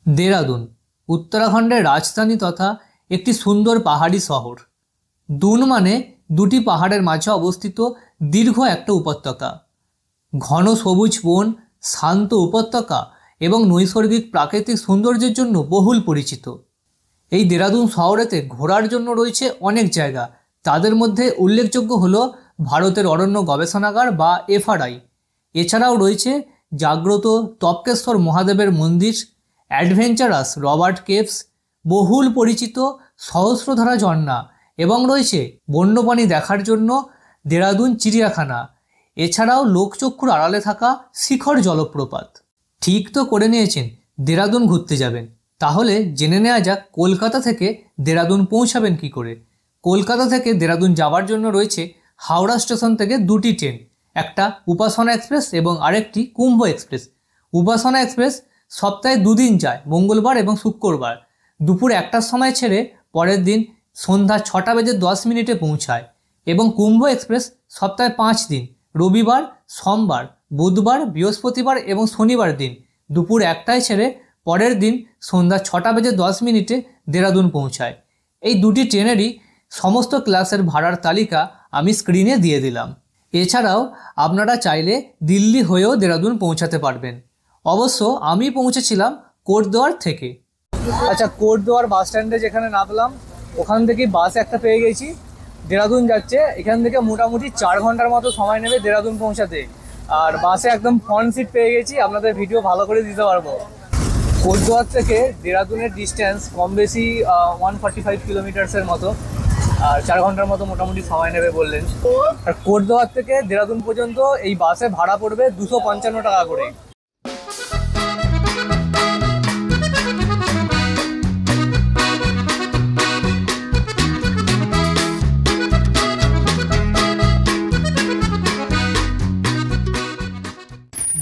দেরাদুন উত্তরাখণ্ডের রাজধানী তথা একটি সুন্দর পাহাড়ি শহর। দুন মানে দুটি পাহাড়ের মাঝে অবস্থিত দীর্ঘ একটা উপত্যকা। ঘন সবুজ বন, শান্ত উপত্যকা এবং নৈসর্গিক প্রাকৃতিক সৌন্দর্যের জন্য বহুল পরিচিত। এই দেরাদুন শহরেতে ঘোরার জন্য রয়েছে অনেক জায়গা। তাদের মধ্যে উল্লেখযোগ্য হলো ভারতের অরণ্য গবেষণাগার বা এফআরআই। এছাড়াও রয়েছে জাগ্রত তপকেশ্বর মহাদেবের মন্দির, অ্যাডভেঞ্চারাস রবার্ট কেভস, বহুল পরিচিত সহস্রধারা ঝর্ণা এবং রয়েছে বন্যপ্রাণী দেখার জন্য দেরাদুন চিড়িয়াখানা। এছাড়াও লোকচক্ষুর আড়ালে থাকা শিখর জলপ্রপাত। ঠিক তো করে নিয়েছেন দেরাদুন ঘুরতে যাবেন, তাহলে জেনে নেওয়া যাক কলকাতা থেকে দেরাদুন পৌঁছাবেন কি করে। কলকাতা থেকে দেরাদুন যাওয়ার জন্য রয়েছে হাওড়া স্টেশন থেকে দুটি ট্রেন, একটা উপাসনা এক্সপ্রেস এবং আরেকটি কুম্ভ এক্সপ্রেস। উপাসনা এক্সপ্রেস সপ্তাহে দুদিন যায়, মঙ্গলবার এবং শুক্রবার। দুপুর 1টার সময় ছেড়ে পরের দিন সন্ধ্যা 6:10 পৌঁছায় এবং কুম্ভ এক্সপ্রেস সপ্তাহে 5 দিন, রবিবার, সোমবার, বুধবার, বৃহস্পতিবার এবং শনিবার দিন দুপুর 1টায় ছেড়ে পরের দিন সন্ধ্যা 6:10 দেরাদুন পৌঁছায়। এই দুটি ট্রেনেরই সমস্ত ক্লাসের ভাড়ার তালিকা আমি স্ক্রিনে দিয়ে দিলাম। এছাড়াও আপনারা চাইলে দিল্লি হয়েও দেরাদুন পৌঁছাতে পারবেন। অবশ্য আমি পৌঁছেছিলাম কোটদুয়ার থেকে। আচ্ছা, কোটদুয়ার বাস স্ট্যান্ডে যেখানে নামলাম ওখান থেকে বাস একটা পেয়ে গেছি, দেরাদুন যাচ্ছে। এখান থেকে মোটামুটি 4 ঘন্টার মতো সময় নেবে দেরাদুন পৌঁছাতে। আর বাসে একদম ফ্রন্ট সিট পেয়ে গেছি, আপনাদের ভিডিও ভালো করে দিতে পারবো। কোটদুয়ার থেকে দেরাদুনের ডিস্টেন্স কম বেশি 145 কিলোমিটার্সের মতো, আর 4 ঘন্টার মতো মোটামুটি সময় নেবে বললেন। আর কোটদুয়ার থেকে দেরাদুন পর্যন্ত এই বাসে ভাড়া পড়বে 255 টাকা করে।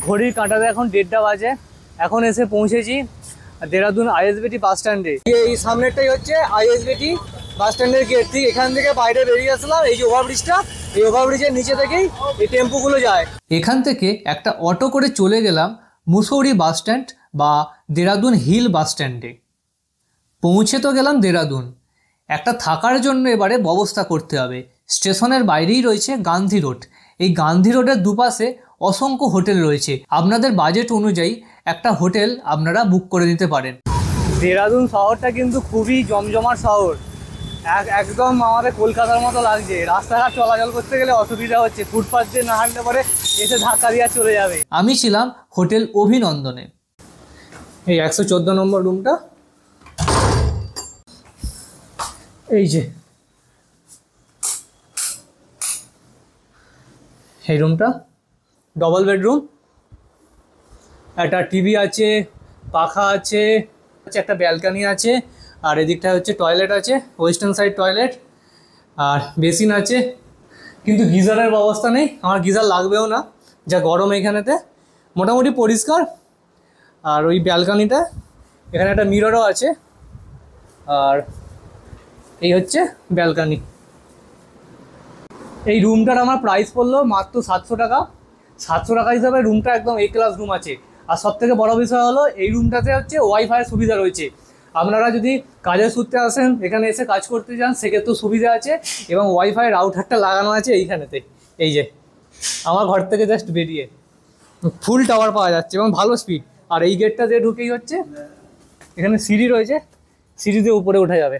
ঘড়ির কাঁটাতে এখন 1:30 বাজে। এখন এসে পৌঁছেছি দেরাদুন আইএসবিটি বাস স্ট্যান্ডে। এই সামনেরটাই হচ্ছে আইএসবিটি বাস স্ট্যান্ডের গেট। ঠিক এখান থেকে বাইরে বেরিয়ে আসলাম, এই যে ওভারব্রিজটা, এই ওভারব্রিজের নিচে থেকেই এই টেম্পোগুলো যায়। এখান থেকে একটা অটো করে চলে গেলাম মুসৌরি বাস স্ট্যান্ড বা দেরাদুন হিল বাস স্ট্যান্ডে। পৌঁছে তো গেলাম দেরাদুন, একটা থাকার জন্য এবারে ব্যবস্থা করতে হবে। স্টেশনের বাইরেই রয়েছে গান্ধী রোড। এই গান্ধী রোডের দুপাশে অসংখ্য হোটেল রয়েছে। আপনাদের বাজেট অনুযায়ী একটা হোটেল আপনারা বুক করে নিতে পারেন। দেরাদুন শহরটা কিন্তু খুবই জমজমাট শহর, একদম আমাদের কলকাতার মতো লাগছে। রাস্তাঘাট চলাচল করতে গেলে অসুবিধা হচ্ছে, ফুটপাথ দিয়ে না হাঁটলে পরে এসে ধাক্কা দিয়ে চলে যাবে। আমি ছিলাম হোটেল অভিনন্দনে। এই 114 নম্বর রুমটা, এই যে এই রুমটা ডবল বেডরুম, একটা টিভি আছে, পাখা আছে, একটা ব্যালকনি আছে, আর এদিকটা হচ্ছে টয়লেট আছে, ওয়েস্টার্ন সাইড টয়লেট, আর বেসিন আছে। কিন্তু গিজারের ব্যবস্থা নেই, আমার গিজার লাগবেও না, যা গরম এখানেতে। মোটামুটি পরিষ্কার। আর ওই ব্যালকনিটা, এখানে একটা মিররও আছে। আর এই হচ্ছে ব্যালকনি। এই রুমটার আমার প্রাইস পড়লো মাত্র 700 টাকা। 700 টাকা হিসাবে রুমটা একদম এ ক্লাস রুম আছে। আর সবথেকে বড় বিষয় হলো এই রুমটাতে হচ্ছে ওয়াইফাইয়ের সুবিধা রয়েছে। আপনারা যদি কাজের সূত্রে আসেন, এখানে এসে কাজ করতে চান, সেক্ষেত্রেও সুবিধা আছে। এবং ওয়াইফাই রাউটারটা লাগানো আছে এইখানেতে, এই যে আমার ঘর থেকে জাস্ট বেরিয়ে ফুল টাওয়ার পাওয়া যাচ্ছে এবং ভালো স্পিড। আর এই গেটটা দিয়ে ঢুকেই হচ্ছে এখানে সিঁড়ি রয়েছে, সিঁড়ি দিয়ে উপরে ওঠা যাবে।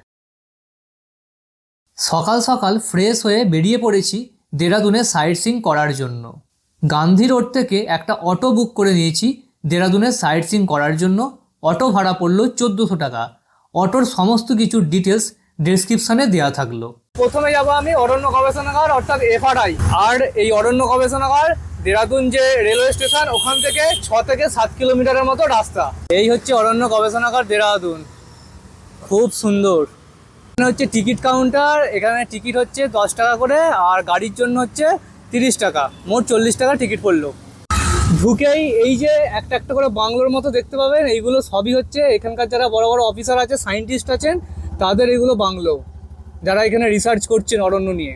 সকাল সকাল ফ্রেশ হয়ে বেরিয়ে পড়েছি দেরাদুনে সাইট সিইং করার জন্য। গান্ধী রোড থেকে একটা অটো বুক করে নিয়েছি দেরাদুনের সাইট সিইং করার জন্য। অটো ভাড়া পড়লো 1400 টাকা। অটোর সমস্ত কিছুর ডিটেলস ডেসক্রিপশানে দেওয়া থাকলো। প্রথমে যাবো আমি অরণ্য গবেষণাগার অর্থাৎ এফআরআই। আর এই অরণ্য গবেষণাগার দেরাদুন যে রেলওয়ে স্টেশন, ওখান থেকে 6 থেকে 7 কিলোমিটারের মতো রাস্তা। এই হচ্ছে অরণ্য গবেষণাগার দেরাদুন, খুব সুন্দর। এখানে হচ্ছে টিকিট কাউন্টার, এখানে টিকিট হচ্ছে 10 টাকা করে, আর গাড়ির জন্য হচ্ছে 30 টাকা, মোট 40 টাকা টিকিট পড়লো। ঢুকেই এই যে একটা একটা করে বাংলোর মতো দেখতে পাবেন, এইগুলো সবই হচ্ছে এখানকার যারা বড় বড় অফিসার আছে, সায়েন্টিস্ট আছেন, তাদের এগুলো বাংলো, যারা এখানে রিসার্চ করছেন অরণ্য নিয়ে।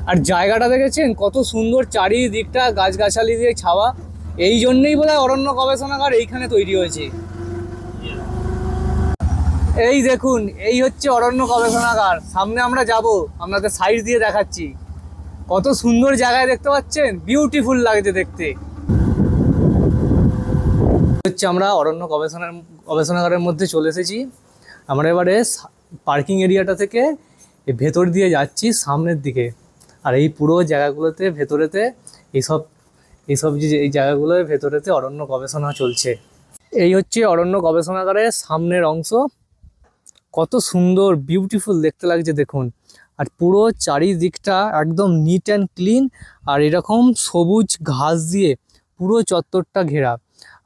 আর জায়গাটা দেখেছেন কত সুন্দর, চারিদিকটা গাছগাছালি দিয়ে ছাওয়া। এই জন্যই বোধহয় অরণ্য গবেষণাগার এইখানে তৈরি হয়েছে। এই দেখুন, এই হচ্ছে অরণ্য গবেষণাগার। সামনে আমরা যাব, আপনাদের সাইড দিয়ে দেখাচ্ছি। কত সুন্দর জায়গায় দেখতে পাচ্ছেন, বিউটিফুল লাগছে দেখতে। হচ্ছে আমরা অরণ্য গবেষণাগারের মধ্যে চলে এসেছি। আমরা এবারে পার্কিং এরিয়াটা থেকে ভেতর দিয়ে যাচ্ছি সামনের দিকে। আর এই পুরো জায়গাগুলোতে ভেতরেতে এইসব যে এই জায়গাগুলোর ভেতরেতে অরণ্য গবেষণা চলছে। এই হচ্ছে অরণ্য গবেষণাগারের সামনের অংশ। কত সুন্দর বিউটিফুল দেখতে লাগছে দেখুন। আর পুরো চারিদিকটা একদম নিট অ্যান্ড ক্লিন, আর এরকম সবুজ ঘাস দিয়ে পুরো চত্বরটা ঘেরা।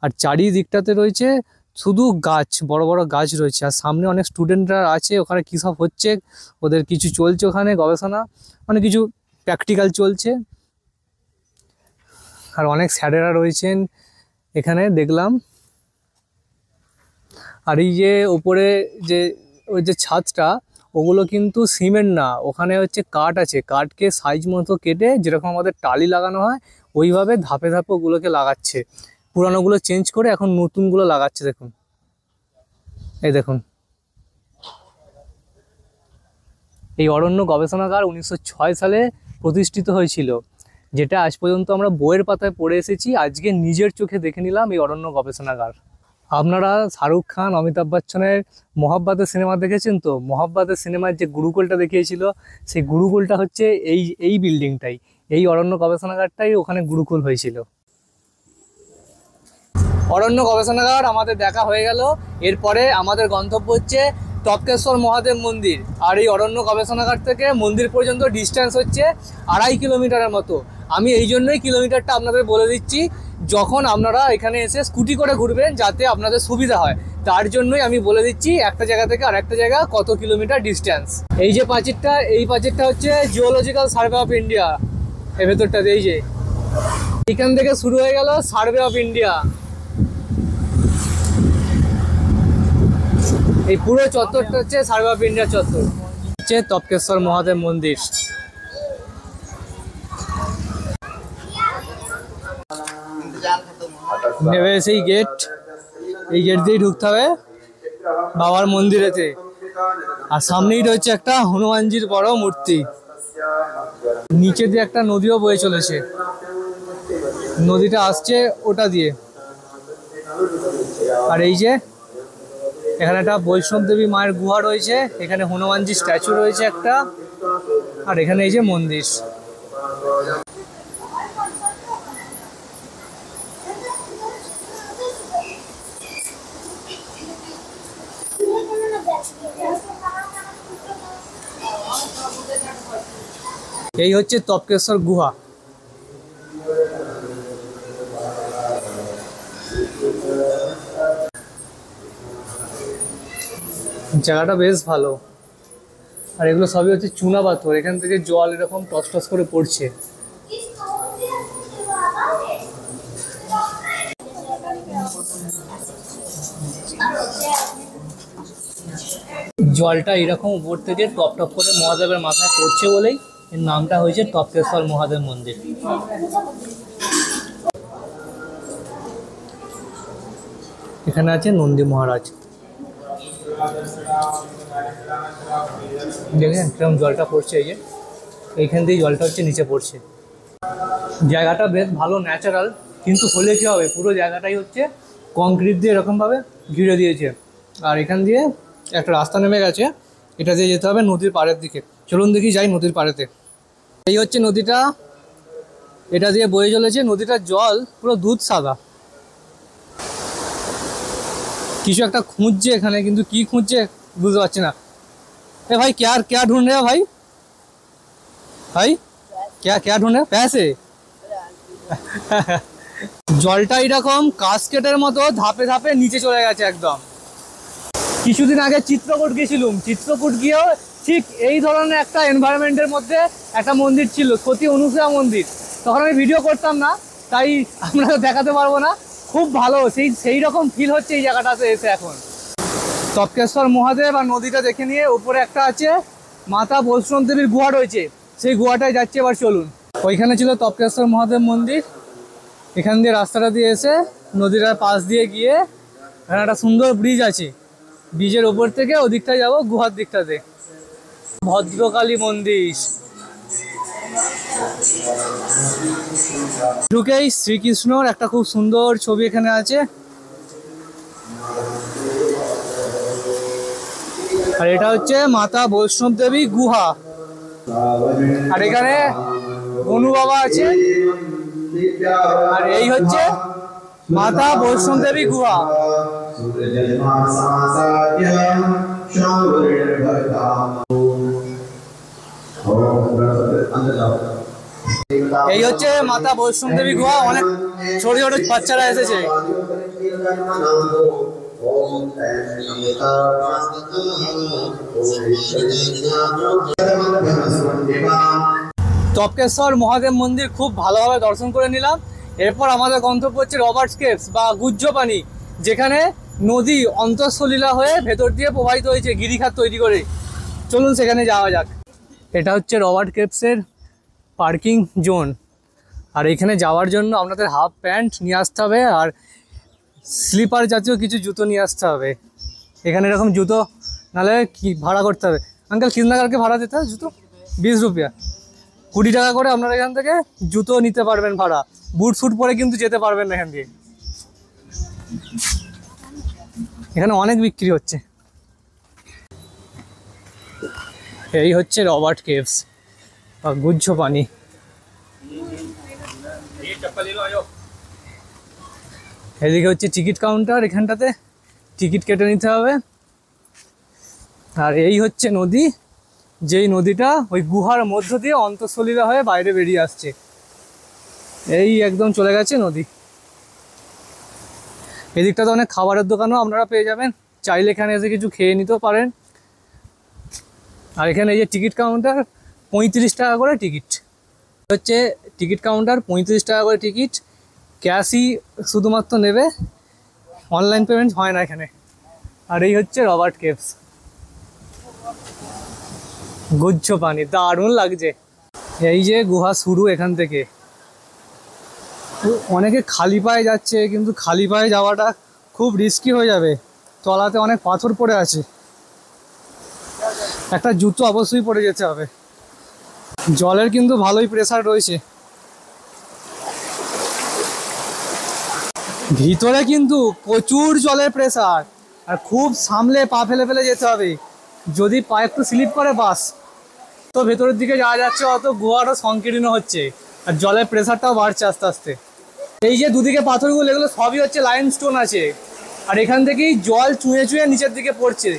আর চারিদিকটাতে রয়েছে শুধু গাছ, বড় বড় গাছ রয়েছে। আর সামনে অনেক স্টুডেন্টরা আছে, ওখানে কী সব হচ্ছে, ওদের কিছু চলছে ওখানে গবেষণা, মানে কিছু প্র্যাকটিক্যাল চলছে। আর অনেক স্যারেরা রয়েছেন এখানে দেখলাম। আর এই যে ওপরে যে ওই যে ছাদটা, ওগুলো কিন্তু সিমেন্ট না, ওখানে হচ্ছে কাঠ আছে। কাঠকে সাইজ মতো কেটে যেরকম আমাদের টালি লাগানো হয় ওইভাবে ধাপে ধাপে ওগুলোকে লাগাচ্ছে। পুরানোগুলো চেঞ্জ করে এখন নতুনগুলো লাগাচ্ছে। দেখুন, এই দেখুন। এই অরণ্য গবেষণাগার 1906 সালে প্রতিষ্ঠিত হয়েছিল, যেটা আজ পর্যন্ত আমরা বইয়ের পাতায় পড়ে এসেছি। আজকে নিজের চোখে দেখে নিলাম এই অরণ্য গবেষণাগার। আপনারা শাহরুখ খান, অমিতাভ বচ্চনের মহাব্বতের সিনেমা দেখেছেন তো? মহাব্বতের সিনেমার যে গুরুকুলটা দেখিয়েছিল, সেই গুরুকুলটা হচ্ছে এই বিল্ডিংটাই, এই অরণ্য গবেষণাগারটাই ওখানে গুরুকুল হয়েছিল। অরণ্য গবেষণাগার আমাদের দেখা হয়ে গেল। এরপরে আমাদের গন্তব্য হচ্ছে টপকেশ্বর মহাদেব মন্দির। আর এই অরণ্য গবেষণাগার থেকে মন্দির পর্যন্ত ডিস্টেন্স হচ্ছে 2.5 কিলোমিটারের মতো। আমি এই জন্যই কিলোমিটারটা আপনাদের বলে দিচ্ছি, যখন আপনারা এখানে এসে স্কুটি করে ঘুরবেন যাতে আপনাদের সুবিধা হয়, তার জন্যই আমি বলে দিচ্ছি একটা জায়গা থেকে আরেকটা জায়গা কত কিলোমিটার ডিস্টেন্স। এই যে প্রাচীরটা, এই প্রাচীরটা হচ্ছে জিওলজিক্যাল সার্ভে অফ ইন্ডিয়া। এর ভেতরটাতে এই যে এখান থেকে শুরু হয়ে গেল সার্ভে অফ ইন্ডিয়া। এই পুরো চত্বরটা হচ্ছে সার্ভে অফ ইন্ডিয়া চত্বর। হচ্ছে টপকেশ্বর মহাদেব মন্দির। নেবে সেই গেট, এই গেট দিয়েই ঢুকতে হবে বাবার মন্দিরেতে। আর সামনেই রয়েছে একটা হনুমানজির বড় মূর্তি। নিচে দিয়ে একটা নদীও বয়ে চলেছে, নদীটা আসছে ওটা দিয়ে। আর এই যে এখানে একটা বৈষ্ণব দেবী মায়ের গুহা রয়েছে, এখানে হনুমানজি স্ট্যাচু রয়েছে একটা, আর এখানে এই যে মন্দির। এই হচ্ছে টপকেশ্বর গুহা। জায়গাটা বেশ ভালো। আর এগুলো সবই হচ্ছে চুনা পাথর, এখান থেকে জল এরকম টস টস করে পড়ছে। জলটা এরকম উপর থেকে টপ টপ করে মহাদেবের মাথায় পড়ছে বলেই এর নামটা হয়েছে টপকেশ্বর মহাদেব মন্দির। এখানে আছে নন্দী মহারাজ। দেখেন কিরকম জলটা পড়ছে, এই যে এইখান দিয়ে জলটা হচ্ছে নিচে পড়ছে। জায়গাটা বেশ ভালো, ন্যাচারাল। কিন্তু হলে কী হবে, পুরো জায়গাটাই হচ্ছে কংক্রিট দিয়ে এরকমভাবে ঘিরে দিয়েছে। আর এখান দিয়ে একটা রাস্তা নেমে গেছে, এটা দিয়ে যেতে হবে নদীর পাড়ের দিকে। চলুন দেখি যাই নদীর পাড়েতে। এই হচ্ছে নদীটা, এটা দিয়ে বয়ে চলেছে। নদীটার জল পুরো দুধ সাদা। কিছু একটা খুঁজছে এখানে, কিন্তু কি খুঁজছে বুঝতে পারছি না। এ ভাই क्या ढूंढ रहे हो भाई? भाई क्या ढूंढ रहे हो? पैसे? জলটা এরকম কাস্কেটের মতো ধাপে ধাপে নিচে চলে গেছে একদম। কিছুদিন আগে চিত্রকূট গেছিলাম, চিত্রকূট গিয়েও ঠিক এই ধরনের একটা এনভায়রনমেন্টের মধ্যে একটা মন্দির ছিল, সতী অনুসূয়া মন্দির। তখন আমি ভিডিও করতাম না, তাই আপনাকে দেখাতে পারবো না। খুব ভালো, সেই রকম ফিল হচ্ছে এই জায়গাটাতে এসে এখন। টপকেশ্বর মহাদেব আর নদীটা দেখে নিয়ে উপরে একটা আছে মাতা বৈষ্ণব দেবীর গুহা রয়েছে, সেই গুহাটায় যাচ্ছে। এবার চলুন। ওইখানে ছিল টপকেশ্বর মহাদেব মন্দির। এখান দিয়ে রাস্তাটা দিয়ে এসে নদীটার পাশ দিয়ে গিয়ে এখানে একটা সুন্দর ব্রিজ আছে, ব্রিজের ওপর থেকে ওদিকটায় যাবো গুহার দিকটাতে। ভদ্রকালী মন্দির, ঢুকেই শ্রীকৃষ্ণর একটা খুব সুন্দর ছবি এখানে আছে। আর এটা হচ্ছে মাতা বৈষ্ণব দেবী গুহা। আর এখানে গনু বাবা আছে। আর এই হচ্ছে মাতা বৈষ্ণব দেবী গুহা। এই হচ্ছে মাতা বৈষ্ণব দেবী গুহা। অনেক ছোট ছোট বাচ্চারা এসেছে। তপকেশ্বর মহাদেব মন্দির খুব ভালোভাবে দর্শন করে নিলাম। এরপর আমাদের গন্তব্য হচ্ছে রবার্টস কেভস বা গুহ্য পানি, যেখানে নদী অন্তঃসলীলা হয়ে ভেতর দিয়ে প্রবাহিত হয়েছে গিরিখাত তৈরি করে। চলুন সেখানে যাওয়া যাক। এটা হচ্ছে রবার্ট কেভসের পার্কিং জোন। আর এখানে যাওয়ার জন্য আপনাদের হাফ প্যান্ট নিয়ে আসতে হবে আর স্লিপার জাতীয় কিছু জুতো নিয়ে আসতে হবে। এখানে এরকম জুতো নাহলে কি ভাড়া করতে হবে। আঙ্কেল কিতনা কারকে ভাড়া দিতে হবে জুতো? 20 রুপিয়া, 20 টাকা করে আপনারা এখান থেকে জুতো নিতে পারবেন ভাড়া। বুট স্যুট পরে কিন্তু যেতে পারবেন না এখান দিয়ে। এখানে অনেক বিক্রি হচ্ছে। এই হচ্ছে রবার্ট কেভস বা গুহ্য পানি। এদিকে হচ্ছে টিকিট কাউন্টার, এখানটাতে টিকিট কেটে নিতে হবে। আর এই হচ্ছে নদী, যেই নদীটা ওই গুহার মধ্য দিয়ে অন্তঃসলীলা হয়ে বাইরে বেরিয়ে আসছে। এই একদম চলে গেছে নদী। এদিকটাতে অনেক খাবারের দোকানও আপনারা পেয়ে যাবেন, চাইলে এখানে এসে কিছু খেয়ে নিতেও পারেন। আর এখানে এই যে টিকিট কাউন্টার, 35 টাকা করে টিকিট হচ্ছে। টিকিট কাউন্টার 35 টাকা করে টিকিট, ক্যাশই শুধুমাত্র নেবে, অনলাইন পেমেন্ট হয় না এখানে। আর এই হচ্ছে রবার্ট কেভস গুহ্য পানি, দারুণ লাগছে। এই যে গুহা শুরু এখান থেকে। অনেকে খালি পায়ে যাচ্ছে, কিন্তু খালি পায়ে যাওয়াটা খুব রিস্কি হয়ে যাবে। তলাতে অনেক পাথর পড়ে আছে, একটা জুতো অবশ্যই পরে যেতে হবে। জলের কিন্তু ভালোই প্রেসার রয়েছে ভিতরে, কিন্তু প্রচুর জলের প্রেসার। আর খুব সামলে পা ফেলে ফেলে যেতে হবে, যদি পা একটু স্লিপ করে বাস। তো ভেতরের দিকে যাওয়া যাচ্ছে, অত গুহাটা সংকীর্ণ হচ্ছে আর জলের প্রেসারটাও বাড়ছে আস্তে আস্তে। এই যে দুদিকে পাথরগুলো, এগুলো সবই হচ্ছে লাইমস্টোন আছে। আর এখান থেকেই জল চুঁয়ে চুঁয়ে নিচের দিকে পড়ছে।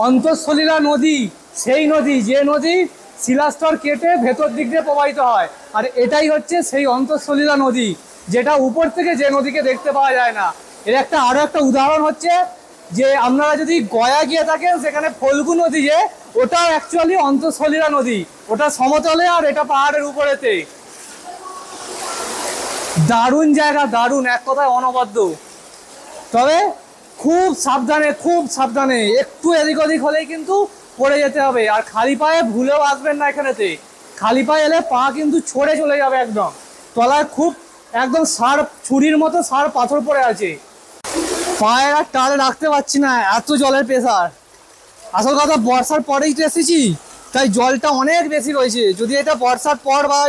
অন্তঃসলীলা নদী সেই নদী, যে নদী শিলাস্তর কেটে ভেতর দিক দিয়ে প্রবাহিত হয়। আর এটাই হচ্ছে সেই অন্তঃসলীলা নদী, যেটা উপর থেকে যে নদীকে দেখতে পাওয়া যায় না। এর আরও একটা উদাহরণ হচ্ছে যে আপনারা যদি গয়া গিয়ে থাকেন, সেখানে ফল্গু নদী, যে ওটাও অ্যাকচুয়ালি অন্তঃসলীলা নদী। ওটা সমতলে আর এটা পাহাড়ের উপরেতে। দারুণ জায়গা, দারুণ, এক কথায় অনবদ্য। তবে খুব সাবধানে, খুব সাবধানে, একটু এদিক ওদিক হলেই কিন্তু পড়ে যেতে হবে। আর খালি পায়ে ভুলেও আসবেন না এখানেতে। খালি পায়ে এলে পা কিন্তু ছড়ে চলে যাবে একদম। তলায় খুব একদম শার্প ছুরির মতো শার্প পাথর পড়ে আছে। পায়ে আর টালে রাখতে পারছি না, এত জলের প্রেসার। আসল কথা, বর্ষার পরেই তো এসেছি, তাই জলটা অনেক বেশি রয়েছে। যদি এটা বর্ষার পর বা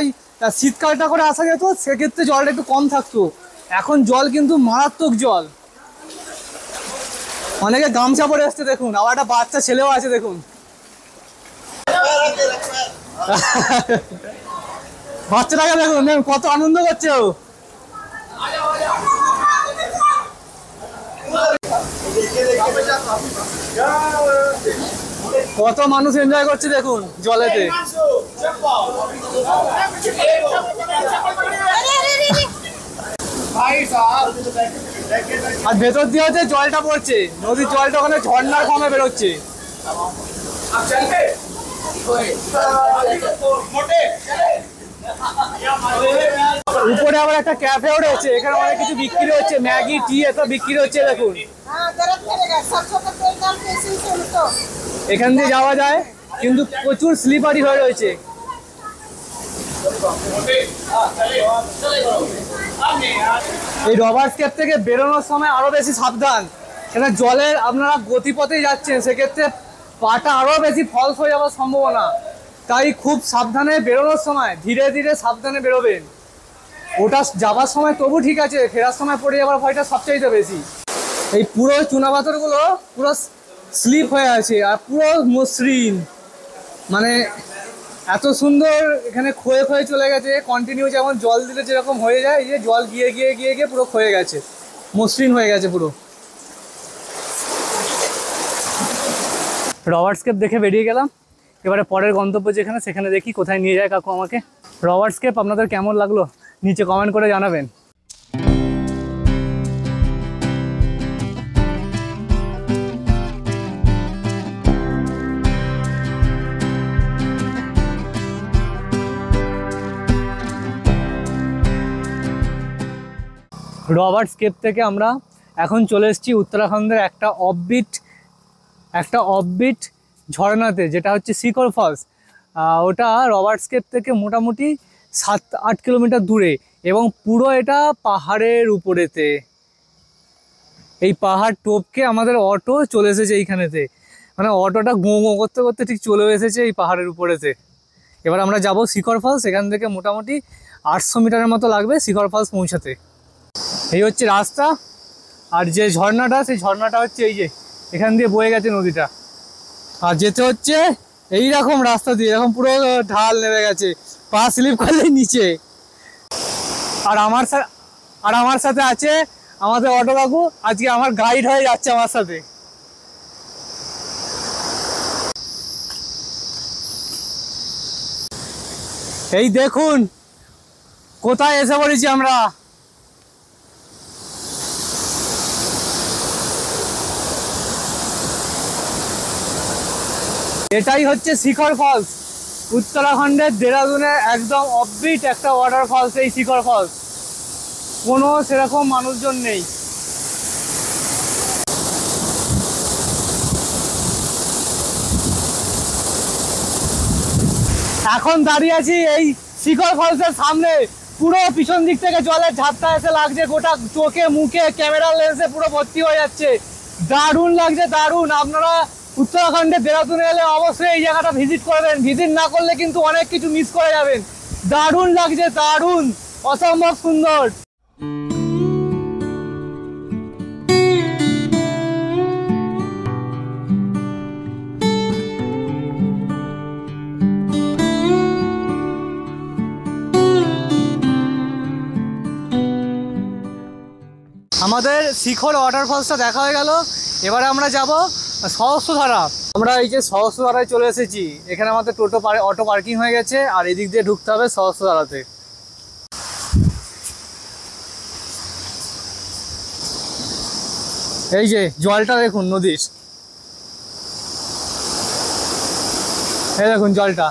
শীতকালটা করে আসা যেত, সেক্ষেত্রে জলটা একটু কম থাকতো। এখন জল কিন্তু মারাত্মক জল। অনেকে গামছা পরে আসছে দেখুন, আবার একটা বাচ্চা ছেলেও আছে দেখুন। বাচ্চাটাকে দেখুন কত আনন্দ করছে ও। কত মানুষ এনজয় করছে দেখুন জলেতে। আর ভেতর দিয়ে হচ্ছে জলটা পড়ছে, নদীর জলটা ওখানে ঝর্ণার ফর্মে বেরোচ্ছে। উপরে আবার একটা ক্যাফেও রয়েছে, এখানে অনেক কিছু বিক্রি হচ্ছে, ম্যাগি, টি এসব বিক্রি হচ্ছে দেখুন। এখান দিয়ে যাওয়া যায়, কিন্তু প্রচুর স্লিপারি হয়ে রয়েছে। এই রবার্টস কেভ থেকে বেরোনোর সময় আরো বেশি সাবধান, এটা জলের আপনারা গতিপথে যাচ্ছেন, সেক্ষেত্রে পাটা আরও বেশি ফলস হয়ে যাওয়ার সম্ভাবনা, তাই খুব সাবধানে বেরোনোর সময় ধীরে ধীরে সাবধানে বেরোবেন। ওটা যাবার সময় তবু ঠিক আছে, ফেরার সময় পড়ে যাওয়ার ভয়টা সবচাইতে বেশি। এই পুরো চুনাপাথরগুলো পুরো স্লিপ হয়ে আছে আর পুরো মসৃণ, মানে এত সুন্দর এখানে ক্ষয়ে ক্ষয়ে চলে গেছে। কন্টিনিউ যেমন জল দিলে যেরকম হয়ে যায়, এই যে জল গিয়ে গিয়ে গিয়ে গিয়ে পুরো ক্ষয়ে গেছে, মসৃণ হয়ে গেছে পুরো। রবার্টস-কেপ দেখে বেরিয়ে গেলাম, এবারে পরের গন্তব্য যেখানে সেখানে দেখি কোথায় নিয়ে যায় কাকু আমাকে। রবার্টস-কেপ আপনাদের কেমন লাগলো নিচে কমেন্ট করে জানাবেন। রবার্টস-কেপ থেকে আমরা এখন চলে এসেছি উত্তরাখণ্ডের একটা অফবিট ঝর্ণাতে, যেটা হচ্ছে শিখর ফলস। ওটা রবার্টস-কেপ থেকে মোটামুটি 7-8 কিলোমিটার দূরে এবং পুরো এটা পাহাড়ের উপরেতে। এই পাহাড় টপকে আমাদের অটো চলে এসেছে এইখানেতে, মানে অটোটা গোঁ গোঁ করতে করতে ঠিক চলে এসেছে এই পাহাড়ের উপরেতে। এবার আমরা যাব শিখর ফলস, এখান থেকে মোটামুটি 800 মিটারের মতো লাগবে শিখর ফলস পৌঁছাতে। এই হচ্ছে রাস্তা, আর যে ঝর্ণাটা সেই ঝর্ণাটা হচ্ছে এই যে এখান দিয়ে বয়ে গেছে নদীটা, আর যেতে হচ্ছে এইরকম রাস্তা দিয়ে, এরকম পুরো ঢাল নেমে গেছে, পা স্লিপ করলে নিচে। আর আমার সাথে আছে আমাদের অটো কাকু, আজকে আমার গাইড হয়ে যাচ্ছে আমার সাথে। এই দেখুন কোথায় এসে পড়েছি আমরা। এটাই হচ্ছে শিখর ফলস, উত্তরাখণ্ডের দেরাদুনে একদম অফবিট একটা ওয়াটার ফলস এই শিখর ফলস। কোনো সেরকম মানুষজন নেই। এখন দাঁড়িয়ে আছি এই শিখর ফলসের সামনে, পুরো পিছন দিক থেকে জলের ঝাপটা এসে লাগছে, গোটা চোখে মুখে ক্যামেরা লেন্সে পুরো ভর্তি হয়ে যাচ্ছে। দারুণ লাগছে, দারুণ। আপনারা উত্তরাখণ্ডে দেরাদুনে এলে অবশ্যই এই জায়গাটা ভিজিট করবেন, ভিজিট না করলে কিন্তু অনেক কিছু মিস করে যাবেন। দারুণ লাগছে, দারুণ, অসম্ভব সুন্দর। আমাদের শিখর ওয়াটারফলসটা দেখা হয়ে গেল, এবারে আমরা যাব সহস্রধারা। আমরা এই যে সহস্রধারায় চলে এসেছি, এখানে আমাদের অটো পার্কিং হয়ে গেছে, আর এদিক দিয়ে ঢুকতে হবে সহস্রধারাতে। এই যে জলটা দেখুন নদীর, এই দেখুন জলটা।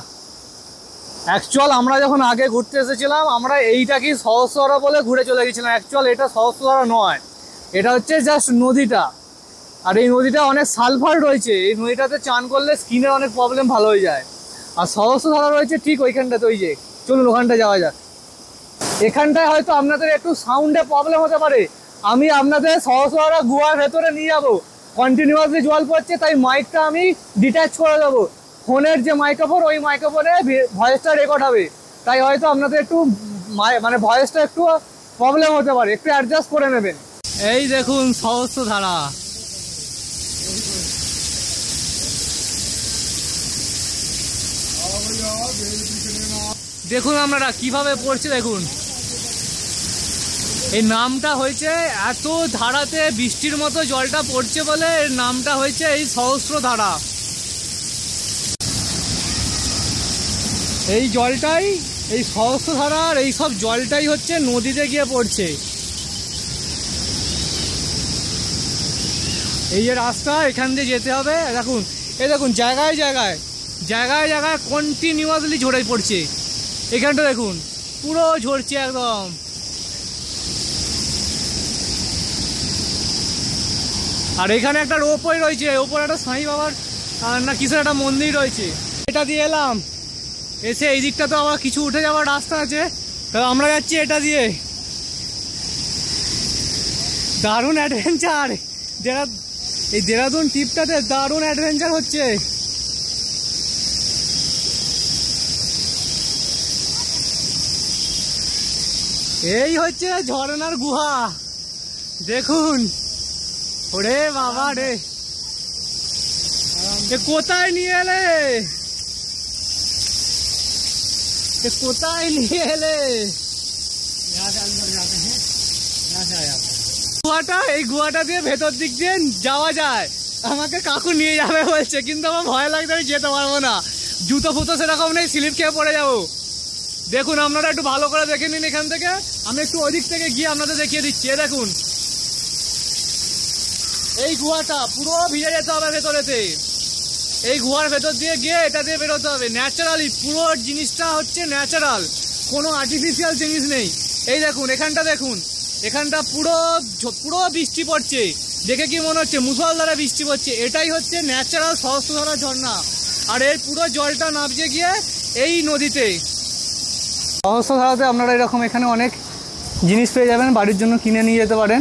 অ্যাকচুয়াল আমরা যখন আগে ঘুরতে এসেছিলাম, আমরা এইটাকেই সহস্রধারা বলে ঘুরে চলে গেছিলাম। অ্যাকচুয়াল এটা সহস্রধারা নয়, এটা হচ্ছে জাস্ট নদীটা। আর এই নদীটা অনেক সালফার রয়েছে, এই নদীটাতে চান করলে স্কিনের অনেক প্রবলেম ভালো হয়ে যায়। আর সহস্রধারা রয়েছে ঠিক ওইখানটাতে, ওই যে চলুন ওখানটা যাওয়া যাক। এখানটায় হয়তো আপনাদের একটু সাউন্ডে প্রবলেম হতে পারে, আমি আপনাদের সহস্রধারা গুহার ভেতরে নিয়ে যাবো। কন্টিনিউয়াসলি জল পড়ছে, তাই মাইকটা আমি ডিট্যাচ করে দেবো। ফোনের যে মাইক্রোফোন, ওই মাইক্রোফোনে ভয়েসটা রেকর্ড হবে, তাই হয়তো আপনাদের একটু মানে ভয়েসটা একটু প্রবলেম হতে পারে, একটু অ্যাডজাস্ট করে নেবেন। এই দেখুন সহস্রধারা, দেখুন আপনারা কিভাবে পড়ছে দেখুন। এই নামটা হয়েছে, এত ধারাতে বৃষ্টির মতো জলটা পড়ছে বলে এর নামটা হয়েছে এই সহস্রধারা। এই জলটাই, এই সহস্রধারার এই সব জলটাই হচ্ছে নদীতে গিয়ে পড়ছে। এই যে রাস্তা, এখান দিয়ে যেতে হবে। দেখুন, এই দেখুন জায়গায় জায়গায় জায়গায় জায়গায় কন্টিনিউয়াসলি ঝরে পড়ছে। এখানটা দেখুন পুরো ঝরছে একদম। আর এখানে একটা রোপওয়ে রয়েছে, ওপরে একটা সাঁই বাবার না কিসের একটা মন্দির রয়েছে। এটা দিয়ে এলাম, এসে এই দিকটা তো আবার কিছু উঠে যাওয়ার রাস্তা আছে, তো আমরা যাচ্ছি এটা দিয়ে। দারুণ অ্যাডভেঞ্চার, যেটা এই দেরাদুন ট্রিপটাতে দারুণ অ্যাডভেঞ্চার হচ্ছে। এই হচ্ছে ঝর্ণার গুহা, দেখুন। ওরে বাবা রে, কোথায় নিয়ে এলে, কোথায় নিয়ে এলে? গুহাটা, এই গুহাটা দিয়ে ভেতর দিক দিয়ে যাওয়া যায়। আমাকে কাকু নিয়ে যাবে বলছে, কিন্তু আমার ভয় লাগছে, আমি যেতে পারবো না। জুতো ফুতো সেরকম নেই, স্লিপ খেয়ে পড়ে যাবো। দেখুন আপনারা একটু ভালো করে দেখে নিন এখান থেকে। আমি একটু ওদিক থেকে গিয়ে আপনাদের দেখিয়ে দিচ্ছি। দেখুন এই গুহাটা পুরো ভিজে যেতে হবে ভেতরেতে। এই গুহার ভেতর দিয়ে গিয়ে এটা দিয়ে বেরোতে হবে। ন্যাচারালি পুরো জিনিসটা হচ্ছে ন্যাচারাল, কোনো আর্টিফিশিয়াল জিনিস নেই। এই দেখুন এখানটা, দেখুন এখানটা পুরো পুরো বৃষ্টি পড়ছে। দেখে কি মনে হচ্ছে মুষলধারে বৃষ্টি পড়ছে। এটাই হচ্ছে ন্যাচারাল সহস্রধারা ঝর্ণা। আর এর পুরো জলটা নামছে গিয়ে এই নদীতে। সহস্রধারাতে আপনারা এরকম এখানে অনেক জিনিস পেয়ে যাবেন, বাড়ির জন্য কিনে নিয়ে যেতে পারেন।